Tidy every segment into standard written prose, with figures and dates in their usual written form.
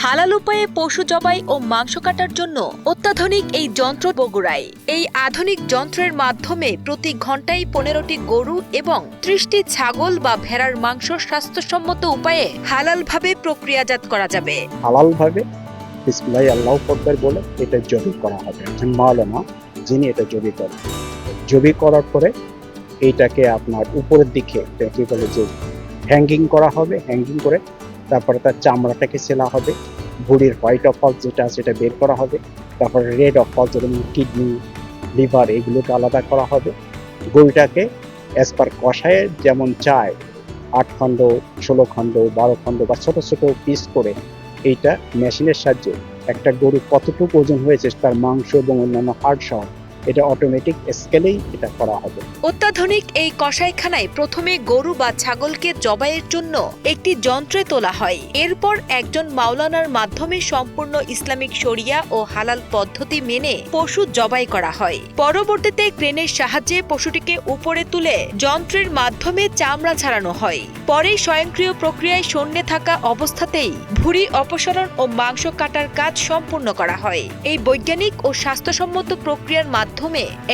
হালাল উপায়ে পশু জবাই ও মাংস কাটার জন্য অত্যাধুনিক এই যন্ত্র বগুড়ায়। এই আধুনিক যন্ত্রের মাধ্যমে প্রতি ঘন্টায় 15টি গরু এবং 30টি ছাগল বা ভেড়ার মাংস স্বাস্থ্যসম্মত উপায়ে হালালভাবে প্রক্রিয়াজাত করা যাবে। হালালভাবে বিসমিল্লাহ আল্লাহু আকবার বলে এটা জবাই করা হবে। একজন মাওলানা যিনি এটা জবাই করার পরে এইটাকে আপনার উপরের দিকে কি বলে যে হ্যাঙ্গিং করা হবে। হ্যাঙ্গিং করে তারপরে তার চামড়াটাকে সেলা হবে, বডির হোয়াইট অফ অল যেটা সেটা বের করা হবে, তারপরে রেড অফ অল যেমন কিডনি, লিভার এগুলোকে আলাদা করা হবে। গরুটাকে অ্যাজ পার কষায়ের যেমন চায় 8 খণ্ড, 16 খণ্ড, 12 খণ্ড বা ছোট ছোট পিস করে এইটা মেশিনের সাহায্যে একটা গরু কতটুকু ওজন হয়েছে তার মাংস এবং অন্যান্য হাড় সহ এটা অটোমেটিক স্কেলেই এটা করা হবে। অত্যাধুনিক এই কসাইখানায় প্রথমে গরু বা ছাগলকে জবাইয়ের জন্য একটি যন্ত্রে তোলা হয়। এরপর একজন মাওলানার মাধ্যমে সম্পূর্ণ ইসলামিক শরিয়া ও হালাল পদ্ধতি মেনে পশু জবাই করা হয়। পরবর্তীতে ক্রেনের সাহায্যে পশুটিকে উপরে তুলে যন্ত্রের মাধ্যমে চামড়া ছাড়ানো হয়। পরে স্বয়ংক্রিয় প্রক্রিয়ায় শূন্যে থাকা অবস্থাতেই ভুঁড়ি অপসারণ ও মাংস কাটার কাজ সম্পূর্ণ করা হয়। এই বৈজ্ঞানিক ও স্বাস্থ্যসম্মত প্রক্রিয়ার মাধ্যমে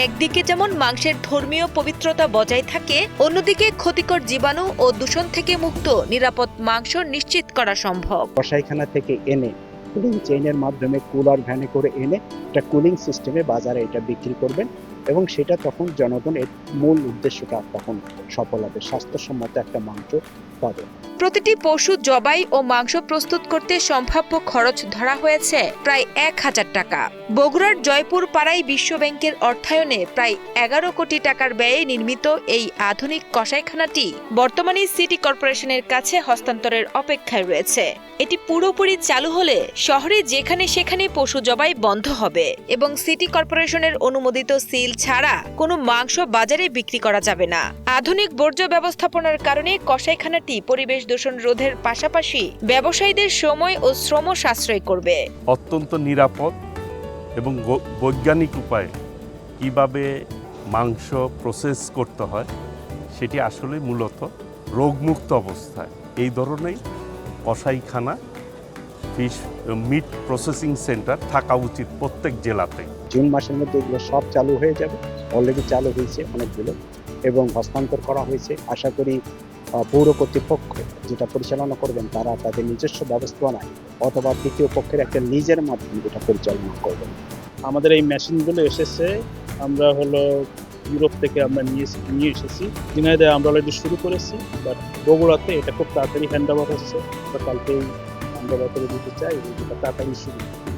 একদিকে যেমন মাংসের ধর্মীয় পবিত্রতা বজায় থাকে, অন্যদিকে ক্ষতিকর জীবাণু ও দূষণ থেকে মুক্ত নিরাপদ মাংস নিশ্চিত করা সম্ভব। কসাইখানা থেকে এনে কুলিং চেইনের মাধ্যমে কুলার ভ্যানে করে এনে একটা কুলিং সিস্টেমে বাজারে এটা বিক্রি করবেন এবং সেটা তখন জনগণের মূল উদ্দেশ্যটা তখন সফল হবে, স্বাস্থ্যসম্মত একটা মাংস পাবে। প্রতিটি পশু জবাই ও মাংস প্রস্তুত করতে সম্ভাব্য খরচ ধরা হয়েছে প্রায় 1000 টাকা। বগুড়ার জয়পুর পাড়ায় বিশ্ব ব্যাংকের অর্থায়নে প্রায় 11 কোটি টাকার ব্যয়ে নির্মিত এই আধুনিক কসাইখানাটি বর্তমানে সিটি কর্পোরেশনের কাছে হস্তান্তরের অপেক্ষায় রয়েছে। এটি পুরোপুরি চালু হলে শহরে যেখানে সেখানে পশু জবাই বন্ধ হবে এবং সিটি কর্পোরেশনের অনুমোদিত সিল ছাড়া কোনো মাংস বাজারে বিক্রি করা যাবে না। আধুনিক বর্জ্য ব্যবস্থাপনার কারণে কসাইখানাটি পরিবেশ দূষণ রোধের পাশাপাশি ব্যবসায়ীদের সময় ও শ্রম সাশ্রয় করবে। অত্যন্ত নিরাপদ এবং বৈজ্ঞানিক উপায়ে কিভাবে মাংস প্রসেস করতে হয় সেটি আসলে মূলত রোগমুক্ত অবস্থায় এই ধরনের কসাইখানা মিট প্রসেসিং সেন্টার থাকা উচিত প্রত্যেক জেলাতে। জুন মাসের মধ্যে এগুলো সব চালু হয়ে যাবে, অলরেডি চালু হয়েছে অনেকগুলো এবং হস্তান্তর করা হয়েছে। আশা করি পৌর কর্তৃপক্ষ যেটা পরিচালনা করবেন তারা তাদের নিজস্ব ব্যবস্থাপনায় অথবা তৃতীয় পক্ষের একটা লিজের মাধ্যমে যেটা পরিচালনা করবেন। আমাদের এই মেশিনগুলো এসেছে আমরা ইউরোপ থেকে আমরা নিয়ে এসেছি। ঝিনাইদহে আমরা অলরেডি শুরু করেছি, বাট বগুড়াতে এটা খুব তাড়াতাড়ি হ্যান্ড ওভার হচ্ছে। কালকেই হ্যান্ড ওভার করে দিতে চাই, এটা তাড়াতাড়ি শুরু।